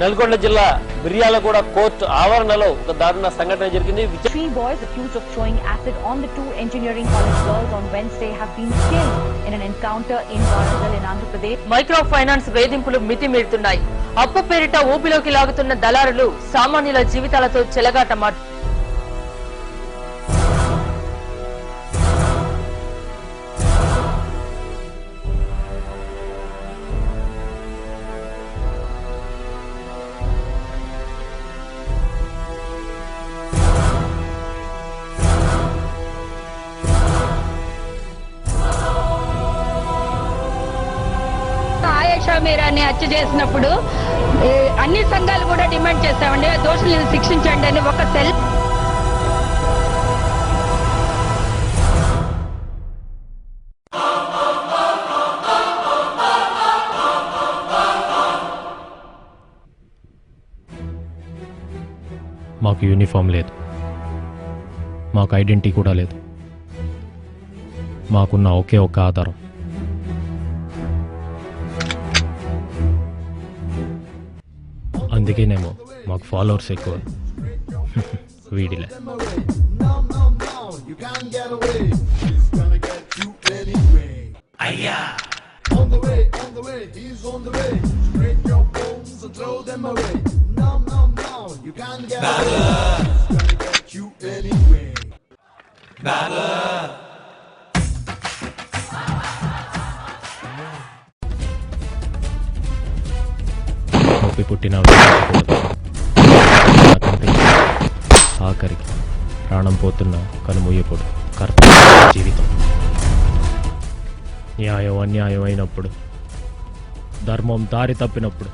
నల్గొండ జిల్లా మిర్యాలగూడ కోర్టు ఆవరణలో ఒక దారుణ సంఘటన జరిగింది. 3 boys accused of throwing acid on the 2 engineering college girls on Wednesday have been killed in an encounter in Warangal in Andhra Pradesh. Micro finance వేధింపులు మితిమీరుతున్నాయి. అప్పు పేరిట ఊపిలోకి లాగుతున్న దళారులు సామాన్యుల జీవితాలతో చెలగాటమాడు. మీరాన్ని హత్య చేసినప్పుడు అన్ని సంఘాలు కూడా డిమాండ్ చేస్తామండి, దోషులను శిక్షించండి అని. ఒక సెల్ మాకు యూనిఫామ్ లేదు, మాకు ఐడెంటిటీ కూడా లేదు. మాకున్న ఒకే ఒక్క ఆధారం అందుకేనేమో మాకు ఫాలోవర్స్ ఎక్కువ. వీడిలే నొప్పి పుట్టిన ఆఖరికి ప్రాణం పోతున్న కనుమూయకూడదు. కర్తవ్య జీవితం. న్యాయం అన్యాయం అయినప్పుడు, ధర్మం దారి తప్పినప్పుడు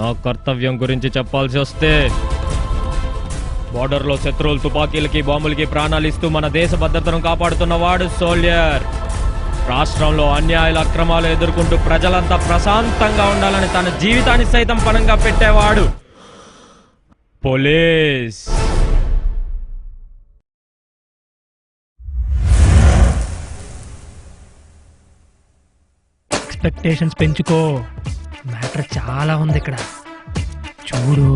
నా కర్తవ్యం గురించి చెప్పాల్సి వస్తే, బార్డర్లో శత్రువులు తుపాకీలకి బాంబులకి ప్రాణాలు ఇస్తూ మన దేశ భద్రతను కాపాడుతున్నవాడు సోల్జర్. రాష్ట్రంలో అన్యాయాల అక్రమాలు ఎదుర్కొంటూ ప్రజలంతా ప్రశాంతంగా ఉండాలని తన జీవితాన్ని సైతం పణంగా పెట్టేవాడు పోలీస్. ఎక్స్పెక్టేషన్స్ పెంచుకో, మ్యాటర్ చాలా ఉంది ఇక్కడ చూడు.